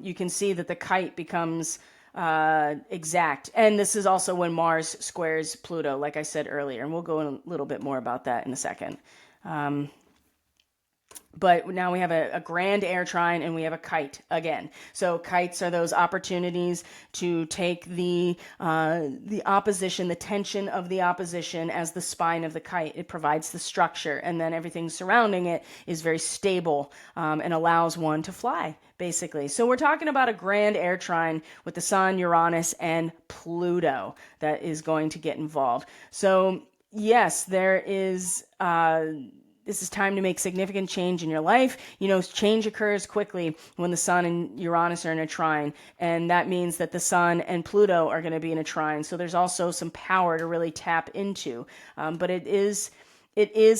[SPEAKER 1] you can see that the kite becomes exact. And this is also when Mars squares Pluto, like I said earlier. And we'll go in a little bit more about that in a second. But now we have a grand air trine and we have a kite again. So kites are those opportunities to take the opposition, the tension of the opposition as the spine of the kite. It provides the structure, and then everything surrounding it is very stable and allows one to fly, basically. So we're talking about a grand air trine with the Sun, Uranus, and Pluto that is going to get involved. So yes, there is... this is time to make significant change in your life. Change occurs quickly when the Sun and Uranus are in a trine, and that means that the Sun and Pluto are going to be in a trine. So there's also some power to really tap into. But it is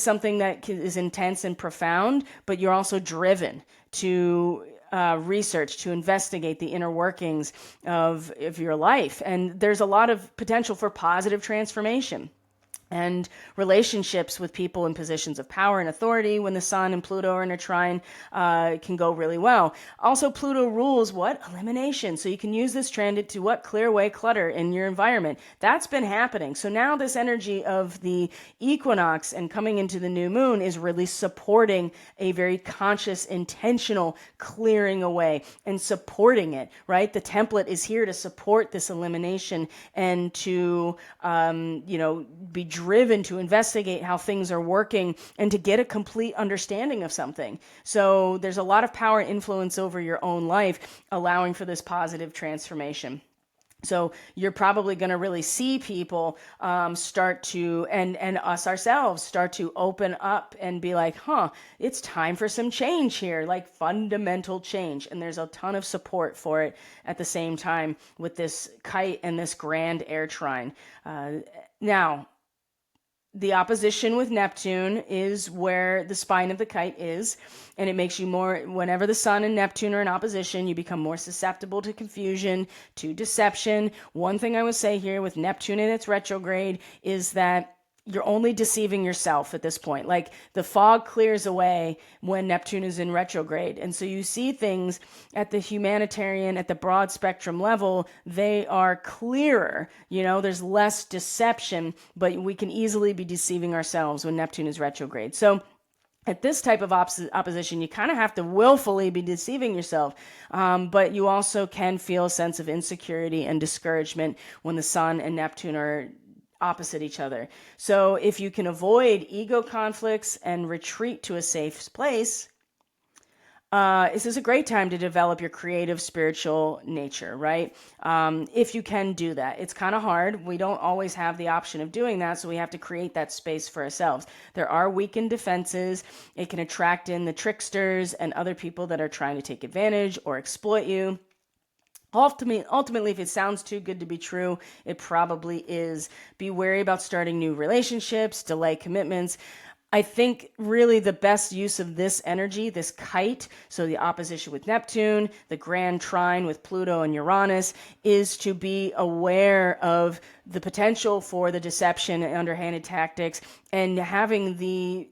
[SPEAKER 1] something that is intense and profound, but you're also driven to research, to investigate the inner workings of your life. And there's a lot of potential for positive transformation. And relationships with people in positions of power and authority when the Sun and Pluto are in a trine can go really well. Also, Pluto rules what? Elimination. So you can use this trend to clear away clutter in your environment. That's been happening. So now this energy of the equinox and coming into the new moon is really supporting a very conscious, intentional clearing away and supporting it, right? The template is here to support this elimination and to, be driven to investigate how things are working and to get a complete understanding of something. So there's a lot of power and influence over your own life, allowing for this positive transformation. So you're probably going to really see people start to, and us ourselves, start to open up and be like, it's time for some change here, like fundamental change. And there's a ton of support for it at the same time with this kite and this grand air trine. Now, the opposition with Neptune is where the spine of the kite is, and it makes you more, whenever the Sun and Neptune are in opposition, you become more susceptible to confusion, to deception. One thing I would say here with Neptune in its retrograde is that you're only deceiving yourself at this point. Like the fog clears away when Neptune is in retrograde. And so you see things at the humanitarian, at the broad spectrum level, they are clearer. There's less deception, but we can easily be deceiving ourselves when Neptune is retrograde. So at this type of opposition, you kind of have to willfully be deceiving yourself, but you also can feel a sense of insecurity and discouragement when the Sun and Neptune are opposite each other. So if you can avoid ego conflicts and retreat to a safe place, this is a great time to develop your creative spiritual nature, right? If you can do that. It's kind of hard. We don't always have the option of doing that, so we have to create that space for ourselves. There are weakened defenses. It can attract in the tricksters and other people that are trying to take advantage or exploit you. Ultimately, if it sounds too good to be true, it probably is. Be wary about starting new relationships, delay commitments. I think really the best use of this energy, this kite, so the opposition with Neptune, the grand trine with Pluto and Uranus, is to be aware of the potential for the deception and underhanded tactics and having the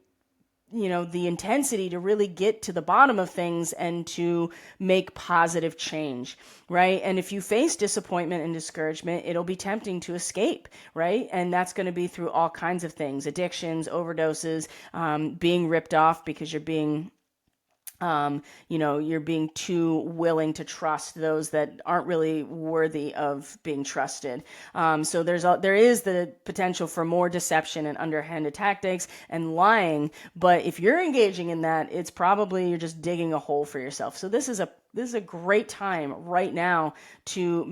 [SPEAKER 1] intensity to really get to the bottom of things and to make positive change, right? And if you face disappointment and discouragement, it'll be tempting to escape, right? And that's going to be through all kinds of things, addictions, overdoses, being ripped off because you're being you're being too willing to trust those that aren't really worthy of being trusted. So there is the potential for more deception and underhanded tactics and lying. But if you're engaging in that, it's probably you're just digging a hole for yourself. So this is a a great time right now to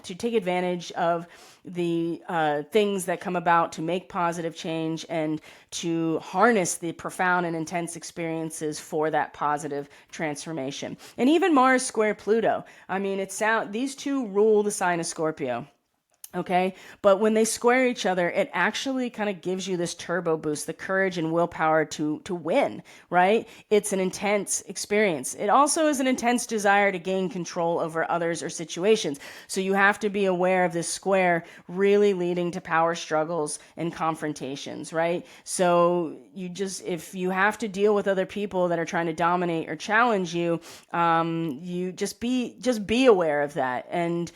[SPEAKER 1] take advantage of the things that come about to make positive change and to harness the profound and intense experiences for that positive transformation. And even Mars square Pluto. I mean, these two rule the sign of Scorpio. Okay. But when they square each other, it actually kind of gives you this turbo boost, the courage and willpower to win, right? It's an intense experience. It also is an intense desire to gain control over others or situations. So you have to be aware of this square really leading to power struggles and confrontations, right? So if you have to deal with other people that are trying to dominate or challenge you, you just be aware of that and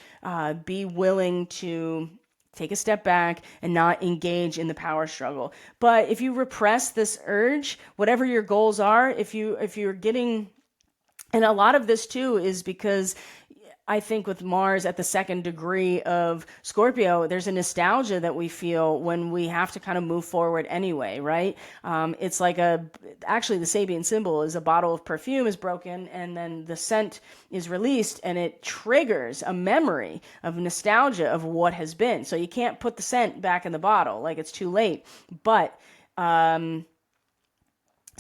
[SPEAKER 1] be willing to take a step back and not engage in the power struggle. But if you repress this urge, whatever your goals are, if you're getting, and a lot of this too is because I think with Mars at the second degree of Scorpio, there's a nostalgia that we feel when we have to kind of move forward anyway, right? It's like actually the Sabian symbol is a bottle of perfume is broken and then the scent is released and it triggers a memory of nostalgia of what has been. So you can't put the scent back in the bottle, like it's too late. But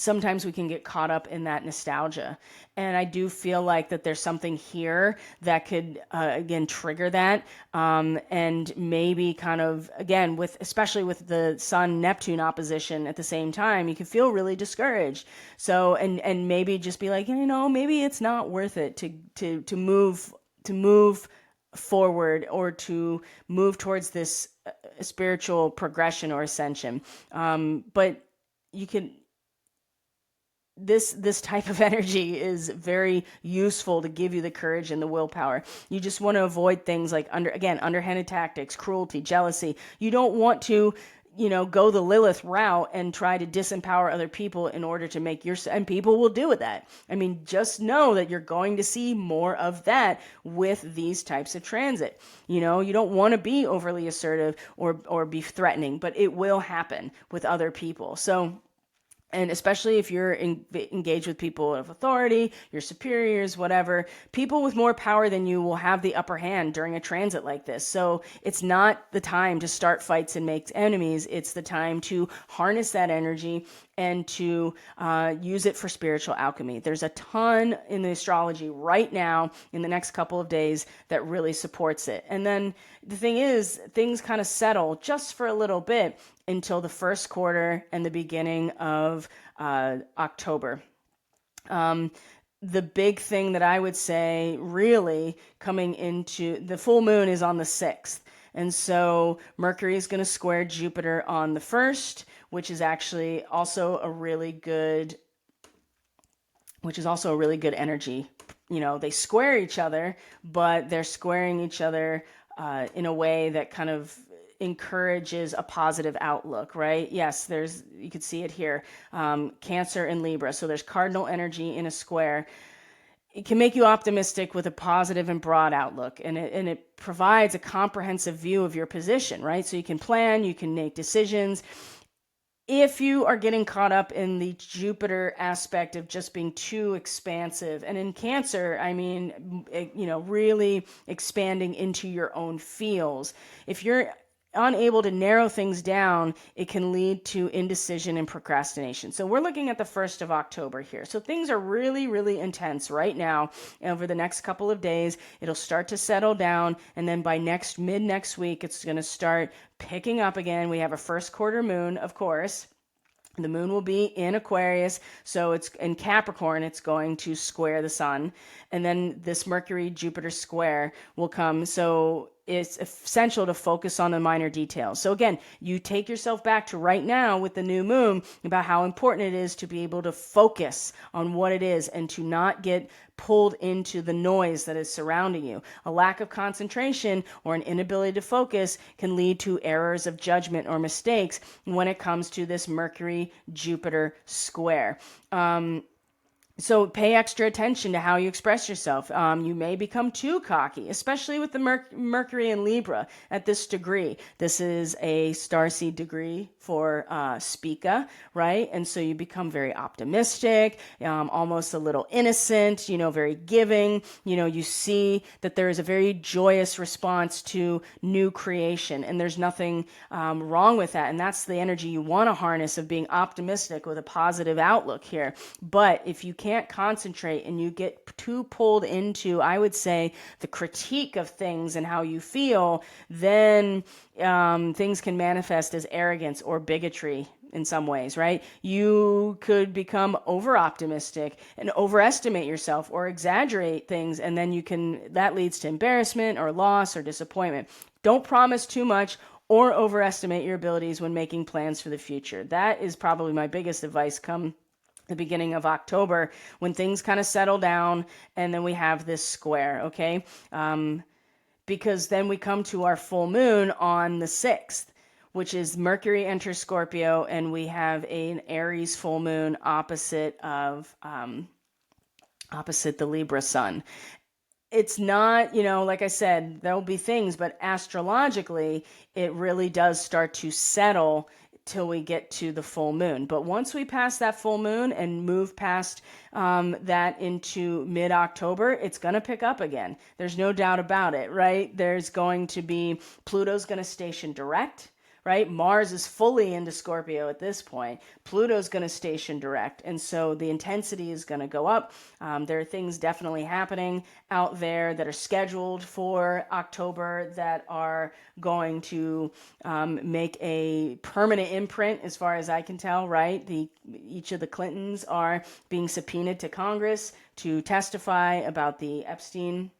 [SPEAKER 1] sometimes we can get caught up in that nostalgia. And I do feel like that there's something here that could, again, trigger that. And maybe kind of, again, especially with the Sun-Neptune opposition at the same time, you can feel really discouraged. So, and maybe just be like, maybe it's not worth it to move forward or to move towards this spiritual progression or ascension. But you can, this type of energy is very useful to give you the courage and the willpower. You just want to avoid things like underhanded tactics, cruelty, jealousy. You don't want to, go the Lilith route and try to disempower other people in order to make and people will do with that. I mean, just know that you're going to see more of that with these types of transit. You don't want to be overly assertive or be threatening, but it will happen with other people. So, and especially if you're engaged with people of authority, your superiors, whatever, people with more power than you will have the upper hand during a transit like this. So it's not the time to start fights and make enemies. It's the time to harness that energy and to use it for spiritual alchemy. There's a ton in the astrology right now in the next couple of days that really supports it. And then the thing is, things kind of settle just for a little bit until the first quarter and the beginning of October. The big thing that I would say really coming into the full moon is on the 6th. And so Mercury is going to square Jupiter on the 1st, which is actually also a really good energy. They square each other, but they're squaring each other in a way that kind of encourages a positive outlook, right? Yes, you could see it here, Cancer and Libra. So there's cardinal energy in a square. It can make you optimistic with a positive and broad outlook, and it provides a comprehensive view of your position, right? So you can plan, you can make decisions. If you are getting caught up in the Jupiter aspect of just being too expansive, and in Cancer, I mean, really expanding into your own feels. If you're unable to narrow things down, it can lead to indecision and procrastination. So we're looking at the 1st of October here. So things are really, really intense right now. Over the next couple of days, it'll start to settle down. And then by mid next week, it's going to start picking up again. We have a first quarter moon, of course. The moon will be in Aquarius, so it's in Capricorn, it's going to square the sun. And then this Mercury-Jupiter square will come. So it's essential to focus on the minor details. So again, you take yourself back to right now with the new moon about how important it is to be able to focus on what it is and to not get pulled into the noise that is surrounding you. A lack of concentration or an inability to focus can lead to errors of judgment or mistakes when it comes to this Mercury-Jupiter square. So pay extra attention to how you express yourself. You may become too cocky, especially with the Mercury in Libra at this degree. This is a starseed degree for Spica, right? And so you become very optimistic, almost a little innocent, very giving. You see that there is a very joyous response to new creation, and there's nothing wrong with that. And that's the energy you want to harness, of being optimistic with a positive outlook here. But if you can't concentrate and you get too pulled into, I would say, the critique of things and how you feel, then things can manifest as arrogance or bigotry in some ways, right? You could become over optimistic and overestimate yourself or exaggerate things, and then that leads to embarrassment or loss or disappointment. Don't promise too much or overestimate your abilities when making plans for the future. That is probably my biggest advice come the beginning of October, when things kind of settle down and then we have this square, okay? Because then we come to our full moon on the 6th, which is Mercury enters Scorpio, and we have an Aries full moon opposite the Libra sun. It's not, like I said, there'll be things, but astrologically, it really does start to settle till we get to the full moon. But once we pass that full moon and move past that into mid-October, it's going to pick up again. There's no doubt about it, right? Pluto's going to station direct. Right? Mars is fully into Scorpio at this point. Pluto's going to station direct. And so the intensity is going to go up. There are things definitely happening out there that are scheduled for October that are going to make a permanent imprint, as far as I can tell, right? Each of the Clintons are being subpoenaed to Congress to testify about the Epstein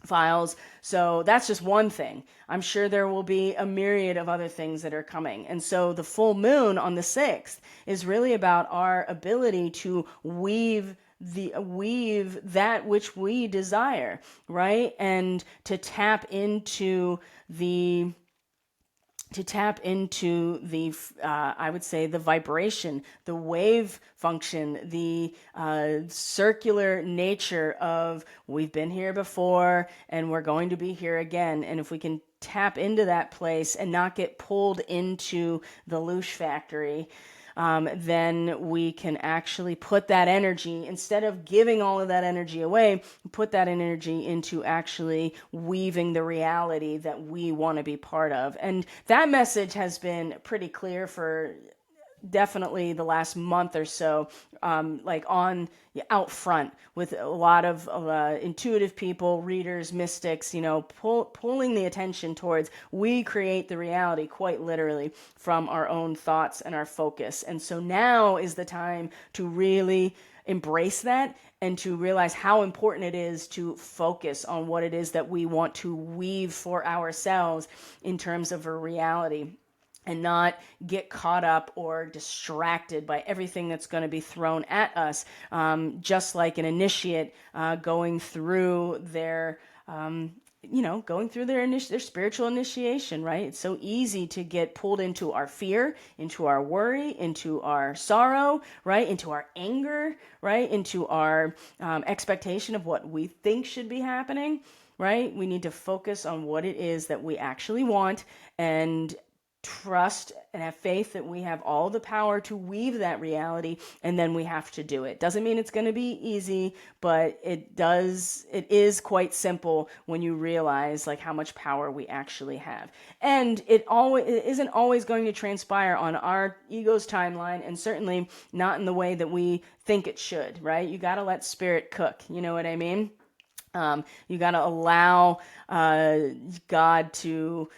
[SPEAKER 1] files. So that's just one thing. I'm sure there will be a myriad of other things that are coming. And so the full moon on the 6th is really about our ability to weave that which we desire, right? And to tap into the I would say, the vibration, the wave function, the circular nature of, we've been here before and we're going to be here again. And if we can tap into that place and not get pulled into the loosh factory, then we can actually put that energy, instead of giving all of that energy away, put that energy into actually weaving the reality that we want to be part of. And that message has been pretty clear for definitely the last month or so, out front with a lot of intuitive people, readers, mystics, pulling the attention towards, we create the reality quite literally from our own thoughts and our focus. And so now is the time to really embrace that and to realize how important it is to focus on what it is that we want to weave for ourselves in terms of a reality, and not get caught up or distracted by everything that's going to be thrown at us, just like an initiate going through their spiritual initiation, right? It's so easy to get pulled into our fear, into our worry, into our sorrow, right? Into our anger, right? Into our expectation of what we think should be happening, right? We need to focus on what it is that we actually want, and trust and have faith that we have all the power to weave that reality, and then we have to do it. Doesn't mean it's going to be easy, but it is quite simple when you realize like how much power we actually have. And it isn't always going to transpire on our ego's timeline, and certainly not in the way that we think it should, right? You got to let spirit cook. You know what I mean? You got to allow God to,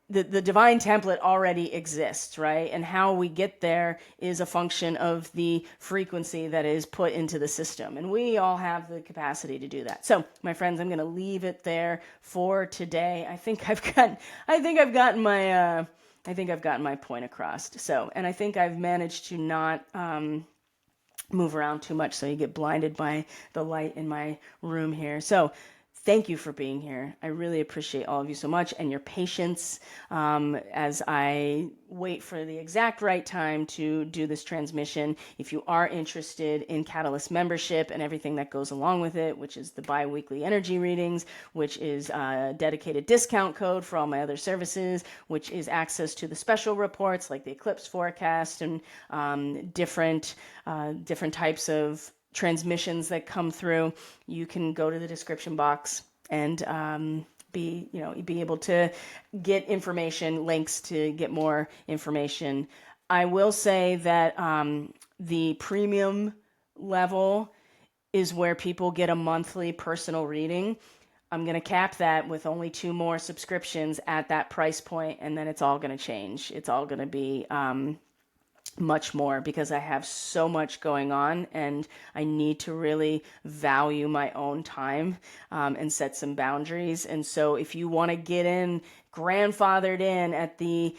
[SPEAKER 1] the divine template already exists, right? And how we get there is a function of the frequency that is put into the system. And we all have the capacity to do that. So, my friends, I'm going to leave it there for today. I think I've gotten my point across. So, and I think I've managed to not move around too much so you get blinded by the light in my room here. So, thank you for being here. I really appreciate all of you so much and your patience as I wait for the exact right time to do this transmission. If you are interested in Catalyst membership and everything that goes along with it, which is the bi-weekly energy readings, which is a dedicated discount code for all my other services, which is access to the special reports like the eclipse forecast and different types of transmissions that come through, you can go to the description box and be able to get information, links to get more information. I will say that the premium level is where people get a monthly personal reading. I'm going to cap that with only 2 more subscriptions at that price point, and then it's all going to change. It's all going to be much more because I have so much going on and I need to really value my own time and set some boundaries. And so if you want to get in, grandfathered in at the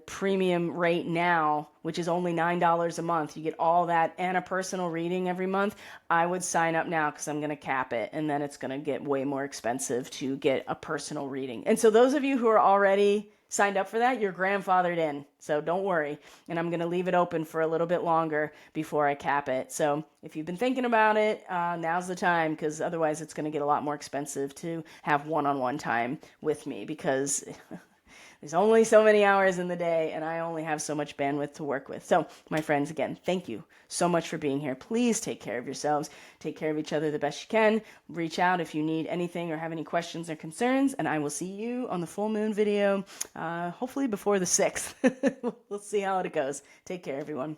[SPEAKER 1] premium rate now, which is only $9 a month, you get all that and a personal reading every month, I would sign up now because I'm going to cap it, and then it's going to get way more expensive to get a personal reading. And so those of you who are already signed up for that, you're grandfathered in. So don't worry. And I'm going to leave it open for a little bit longer before I cap it. So if you've been thinking about it, now's the time, because otherwise it's going to get a lot more expensive to have one-on-one time with me, because there's only so many hours in the day and I only have so much bandwidth to work with. So my friends, again, thank you so much for being here. Please take care of yourselves. Take care of each other the best you can. Reach out if you need anything or have any questions or concerns, and I will see you on the full moon video, hopefully before the 6th. We'll see how it goes. Take care, everyone.